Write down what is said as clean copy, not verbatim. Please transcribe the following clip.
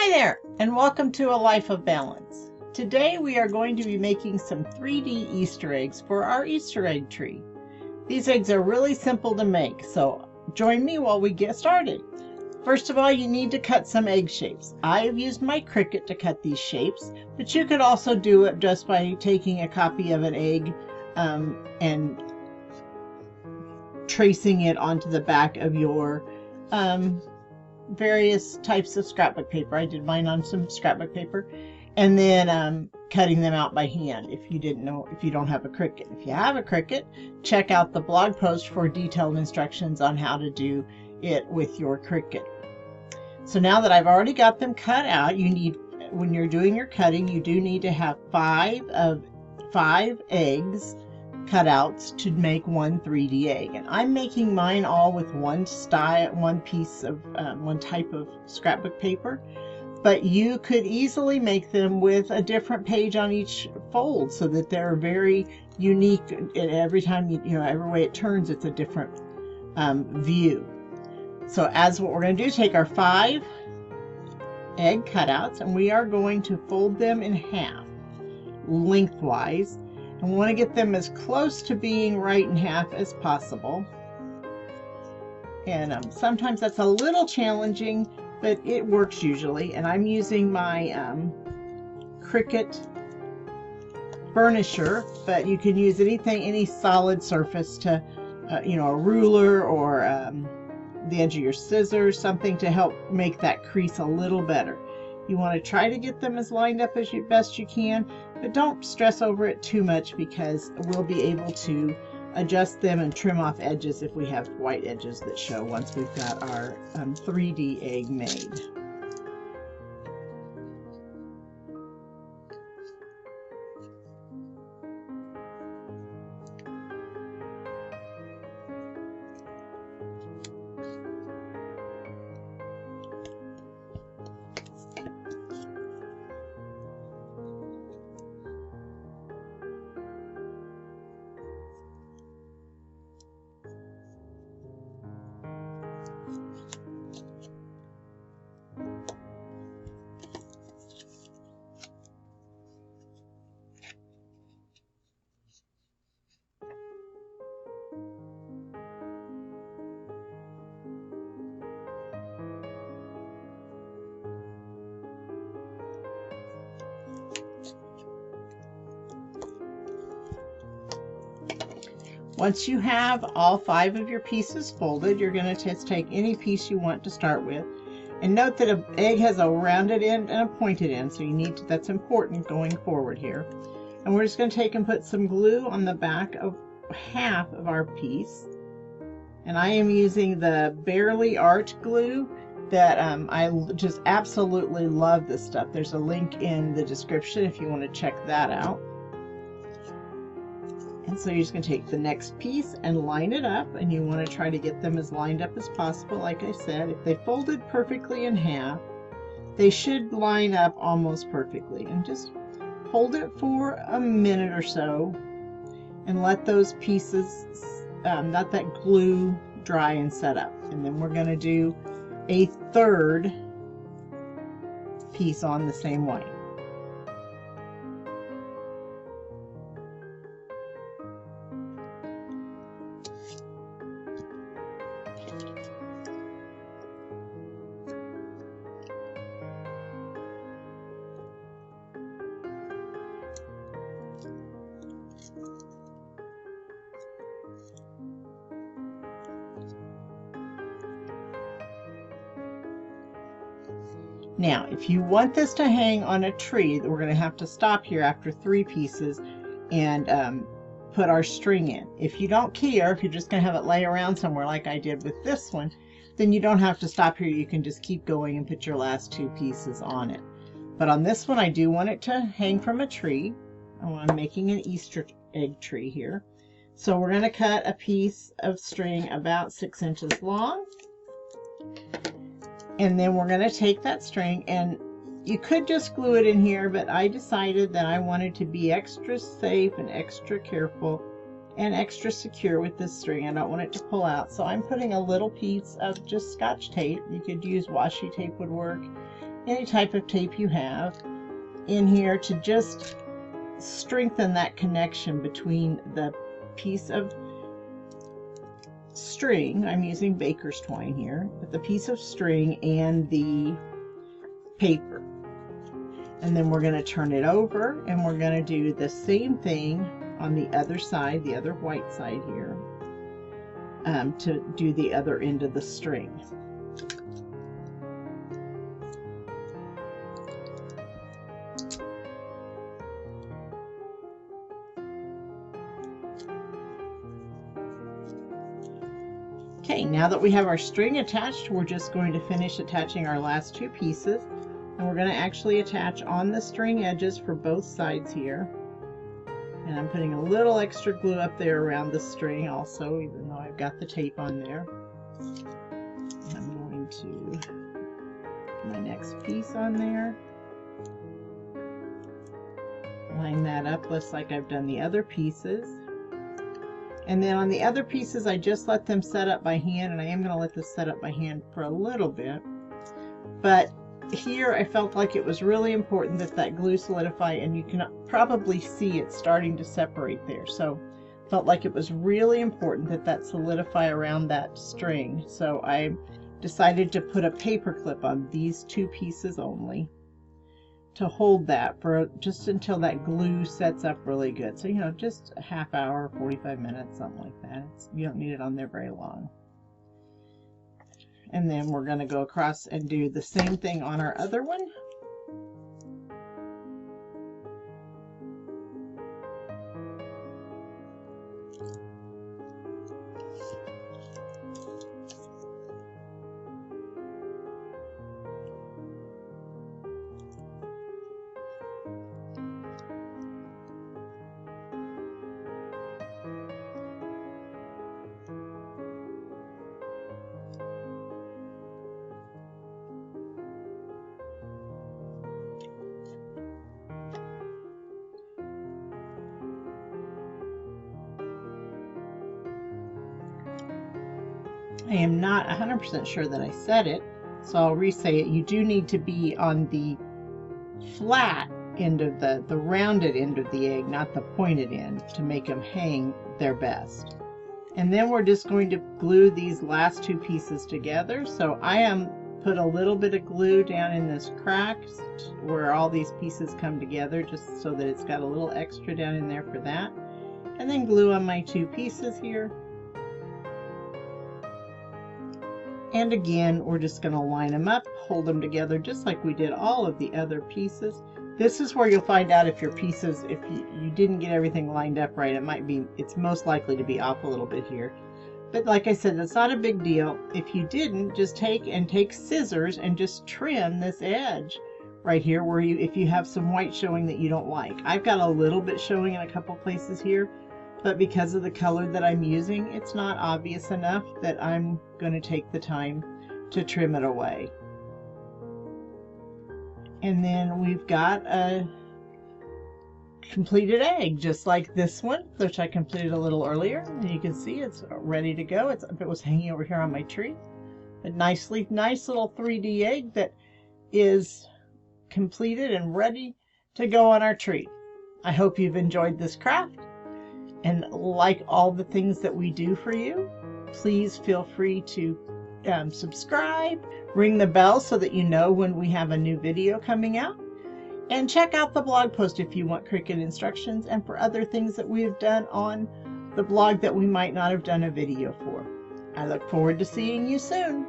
Hi there, and welcome to A Life of Balance. Today we are going to be making some 3D Easter eggs for our Easter egg tree. These eggs are really simple to make, so join me while we get started. First of all, you need to cut some egg shapes. I have used my Cricut to cut these shapes, but you could also do it just by taking a copy of an egg and tracing it onto the back of your various types of scrapbook paper. I did mine on some scrapbook paper, and then cutting them out by hand. If you don't have a Cricut. If you have a Cricut, check out the blog post for detailed instructions on how to do it with your Cricut. So now that I've already got them cut out, when you're doing your cutting, you do need to have 5 eggs cutouts to make one 3D egg, and I'm making mine all with one type of scrapbook paper, but you could easily make them with a different page on each fold so that they're very unique, and every time every way it turns, it's a different view. So what we're going to do, take our 5 egg cutouts and we are going to fold them in half lengthwise. And we want to get them as close to being right in half as possible. And sometimes that's a little challenging, but it works usually. And I'm using my Cricut burnisher, but you can use any solid surface to, a ruler or the edge of your scissors, something to help make that crease a little better. You want to try to get them as lined up as best you can, but don't stress over it too much, because we'll be able to adjust them and trim off edges if we have white edges that show once we've got our 3D egg made. Once you have all 5 of your pieces folded, you're going to just take any piece you want to start with. And note that an egg has a rounded end and a pointed end, so that's important going forward here. And we're just going to take and put some glue on the back of half of our piece. And I am using the Barely Art glue that I just absolutely love this stuff. There's a link in the description if you want to check that out. And so you're just going to take the next piece and line it up, and you want to try to get them as lined up as possible. Like I said, if they folded perfectly in half, they should line up almost perfectly. And just hold it for a minute or so and let those pieces, let that glue dry and set up. And then we're going to do a third piece on the same way. Now, if you want this to hang on a tree, we're going to have to stop here after 3 pieces and put our string in. If you don't care, if you're just going to have it lay around somewhere like I did with this one, then you don't have to stop here. You can just keep going and put your last 2 pieces on it. But on this one, I do want it to hang from a tree. I'm making an Easter egg tree here. So we're going to cut a piece of string about 6 inches long. And then we're going to take that string, and you could just glue it in here, but I decided that I wanted to be extra safe and extra careful and extra secure with this string. I don't want it to pull out, so I'm putting a little piece of just Scotch tape. You could use washi tape, would work, any type of tape you have in here to just strengthen that connection between the piece of string. I'm using baker's twine here, but the piece of string and the paper. And then we're going to turn it over and we're going to do the same thing on the other side, the other white side here, to do the other end of the string. Okay, now that we have our string attached, we're just going to finish attaching our last two pieces. And we're going to actually attach on the string edges for both sides here. And I'm putting a little extra glue up there around the string also, even though I've got the tape on there. I'm going to put my next piece on there. Line that up just like I've done the other pieces. And then on the other pieces, I just let them set up by hand, and I am going to let this set up by hand for a little bit. But here I felt like it was really important that that glue solidify, and you can probably see it starting to separate there. So felt like it was really important that that solidify around that string. So I decided to put a paper clip on these two pieces only to hold that for just until that glue sets up really good. So, you know, just a half hour, 45 minutes, something like that. You don't need it on there very long. And then we're going to go across and do the same thing on our other one. I am not 100% sure that I said it, so I'll re-say it. You do need to be on the flat end of the rounded end of the egg, not the pointed end, to make them hang their best. And then we're just going to glue these last two pieces together. So I am put a little bit of glue down in this crack where all these pieces come together, just so that it's got a little extra down in there for that. And then glue on my two pieces here. And again, we're just going to line them up, hold them together just like we did all of the other pieces. This is where you'll find out if your pieces, if you didn't get everything lined up right. It's most likely to be off a little bit here. But like I said, that's not a big deal. If you didn't, just take scissors and just trim this edge right here where if you have some white showing that you don't like. I've got a little bit showing in a couple places here, but because of the color that I'm using, it's not obvious enough that I'm going to take the time to trim it away. And then we've got a completed egg, just like this one, which I completed a little earlier. And you can see it's ready to go. It was hanging over here on my tree. A nice little 3D egg that is completed and ready to go on our tree. I hope you've enjoyed this craft. And like all the things that we do for you, please feel free to subscribe, ring the bell so that you know when we have a new video coming out, and check out the blog post if you want Cricut instructions and for other things that we have done on the blog that we might not have done a video for. I look forward to seeing you soon.